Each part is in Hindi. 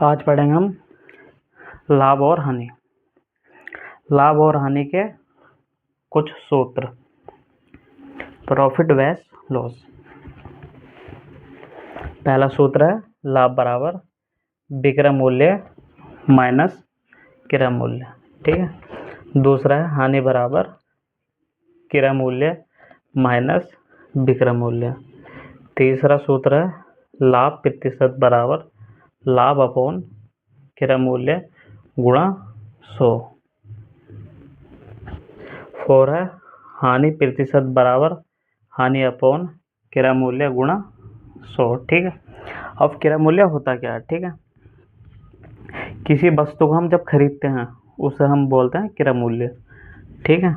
आज पढ़ेंगे हम लाभ और हानि। लाभ और हानि के कुछ सूत्र। प्रॉफिट वैस लॉस। पहला सूत्र है लाभ बराबर विक्रय मूल्य माइनस क्रय मूल्य। ठीक है। दूसरा है हानि बराबर क्रय मूल्य माइनस विक्रय मूल्य। तीसरा सूत्र है लाभ प्रतिशत बराबर लाभ अपॉन क्रय मूल्य गुणा 100। 4 है हानि प्रतिशत बराबर हानि अपॉन क्रय मूल्य गुणा 100। ठीक है। अब क्रय मूल्य होता क्या है? ठीक है, किसी वस्तु को हम जब खरीदते हैं उसे हम बोलते हैं क्रय मूल्य। ठीक है,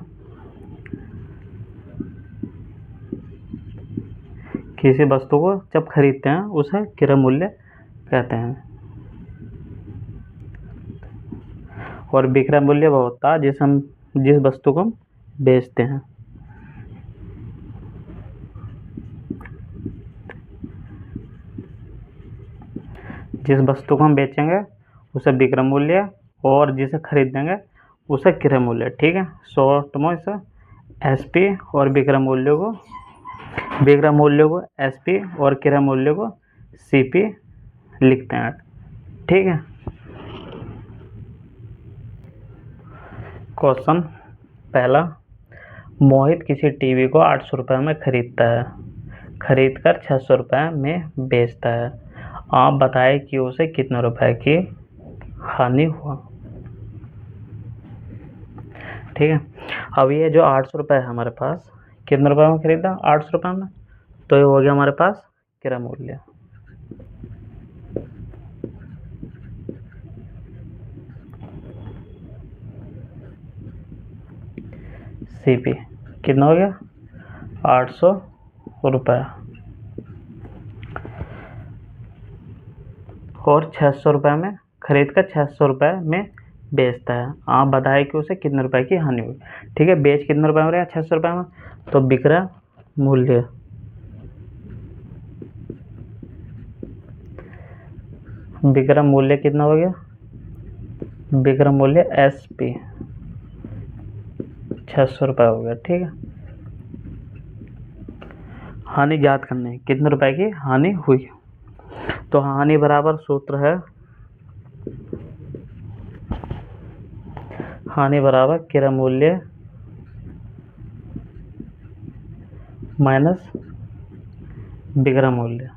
किसी वस्तु को जब खरीदते हैं उसे क्रय मूल्य कहते हैं। और विक्रय मूल्य वो होता है जिस वस्तु को हम बेचते हैं। जिस वस्तु को हम बेचेंगे उसे विक्रय मूल्य और जिसे खरीदेंगे उसे क्रय मूल्य। ठीक है, शॉर्ट में इसे एसपी और विक्रय मूल्य को एसपी और क्रय मूल्य को सीपी लिखते हैं। ठीक है। क्वेश्चन पहला, मोहित किसी टीवी को 800 रुपये में खरीदता है, खरीद कर 600 रुपये में बेचता है। आप बताएं कि उसे कितने रुपए की हानि हुआ। ठीक है, अब ये जो 800 रुपये है हमारे पास, कितने रुपए में खरीदा? 800 रुपये में, तो ये हो गया हमारे पास क्रय मूल्य। सीपी कितना हो गया? 800 रुपये। और 600 रुपये में खरीद कर 600 रुपये में बेचता है। आप बताएं कि उसे कितने रुपए की हानि हुई। ठीक है, बेच कितने रुपए में रहा? 600 रुपये में, तो विक्रय मूल्य कितना हो गया? विक्रय मूल्य एसपी 600 रुपये हो गया। ठीक है, हानि ज्ञात करनी है, कितने रुपए की हानि हुई। तो हानि बराबर सूत्र है हानि बराबर क्रय मूल्य माइनस विक्रय मूल्य।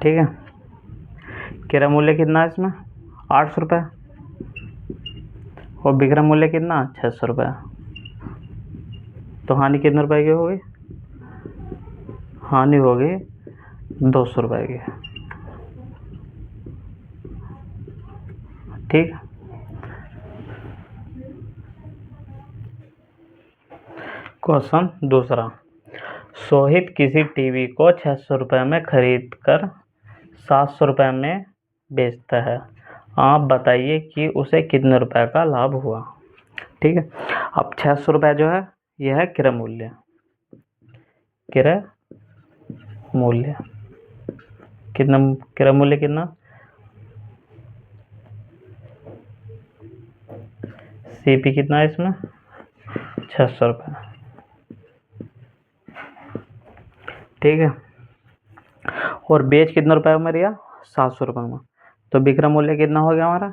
ठीक है, क्रय मूल्य कितना है इसमें? 800 रुपये और विक्रय मूल्य कितना? 600 रुपये। तो हानि कितने रुपए की हो गई? हानि हो गई 200 रुपये की। ठीक है, क्वेश्चन दूसरा, सोहित किसी टीवी को 600 रुपये में खरीद कर 700 रुपये में बेचता है। आप बताइए कि उसे कितने रुपए का लाभ हुआ। ठीक है, अब 600 रुपये जो है यह है क्रय मूल्य। क्रय मूल्य कितना? क्रय मूल्य कितना? सीपी कितना है इसमें? 600 रुपये। ठीक है, और बेच कितने रुपए में रिया? 700 रुपये में, तो विक्रय मूल्य कितना हो गया हमारा?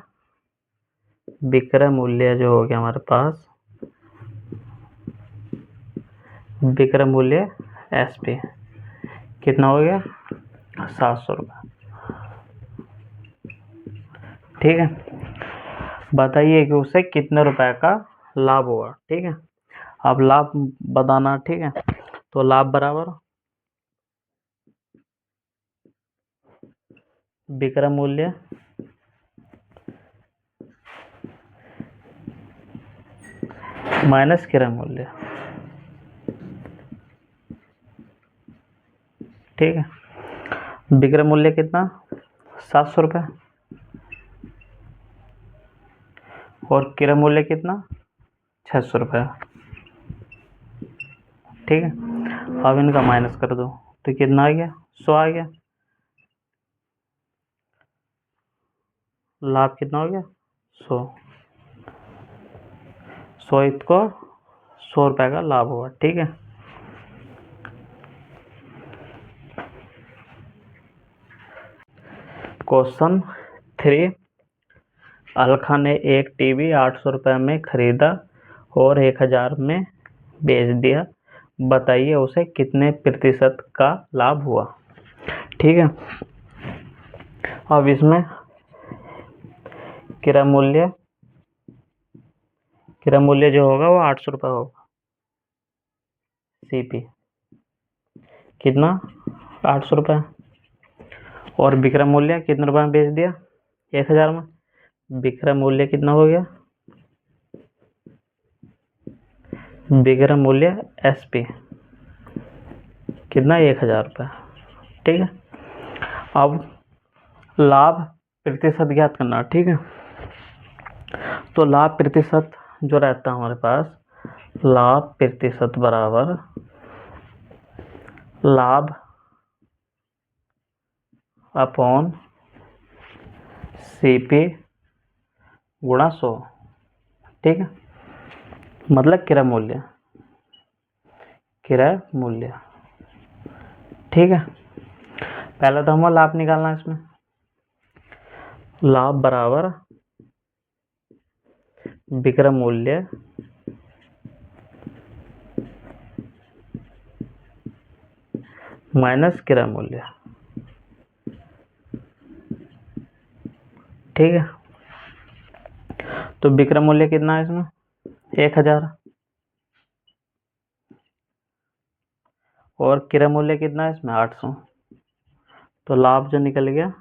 विक्रय मूल्य जो हो गया हमारे पास, विक्रय मूल्य एसपी कितना हो गया? 700 रुपये। ठीक है, बताइए कि उसे कितने रुपए का लाभ हुआ। ठीक है, अब लाभ बताना। ठीक है, तो लाभ बराबर विक्रय मूल्य माइनस क्रय मूल्य। ठीक है, विक्रय मूल्य कितना? 700 रुपये और क्रय मूल्य कितना? 600 रुपये। ठीक है, अब इनका माइनस कर दो तो कितना आ गया, 100 आ गया। लाभ कितना हो गया, 100। 100 को 100 रुपये का लाभ हुआ, ठीक है। क्वेश्चन 3, अलखा ने एक टीवी 800 रुपये में खरीदा और 1000 में बेच दिया, बताइए उसे कितने प्रतिशत का लाभ हुआ। ठीक है, अब इसमें क्रय मूल्य जो होगा वो 800 रुपये होगा। सीपी कितना, 800 रुपये। और विक्रय मूल्य कितने रुपये में बेच दिया, 1000 में। विक्रय मूल्य कितना हो गया, विक्रय मूल्य एसपी कितना, 1000 रुपये, ठीक है। अब लाभ प्रतिशत ज्ञात करना, ठीक है। तो लाभ प्रतिशत जो रहता है हमारे पास, लाभ प्रतिशत बराबर लाभ अपॉन सीपी गुणा 100, ठीक है। मतलब क्रय मूल्य, ठीक है। पहले तो हमें लाभ निकालना है इसमें। लाभ बराबर विक्रय मूल्य माइनस क्रय मूल्य, ठीक है। तो विक्रय मूल्य कितना है इसमें, 1000, और क्रय मूल्य कितना है इसमें, 800। तो लाभ जो निकल गया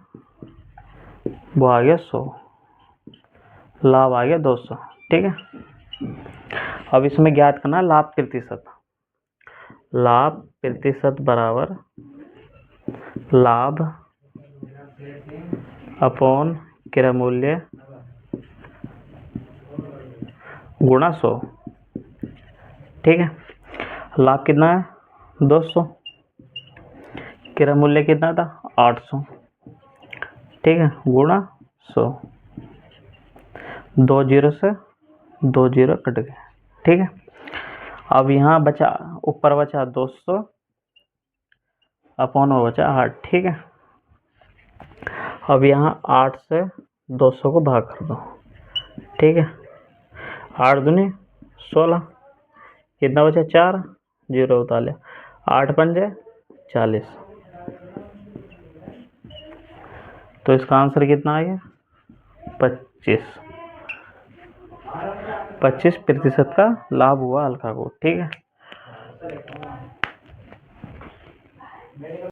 वो आ गया 100, लाभ आ गया 200, ठीक है। अब इसमें ज्ञात करना लाभ प्रतिशत। लाभ प्रतिशत बराबर लाभ अपॉन क्रय मूल्य गुणा 100, ठीक है। लाभ कितना है, 200, क्रय मूल्य कितना था, 800, ठीक है, गुणा 100। 2 जीरो से 2 जीरो कट गए, ठीक है। अब यहाँ बचा, ऊपर बचा 200 अपॉन वो बचा 8, ठीक है। अब यहाँ 8 से 200 को भाग कर दो, ठीक है। 8 दूनी 16, कितना बचा, 4, जीरो उतार लिया, 8 पंजे 40। तो इसका आंसर कितना आ गया, 25% का लाभ हुआ अलका को, ठीक है।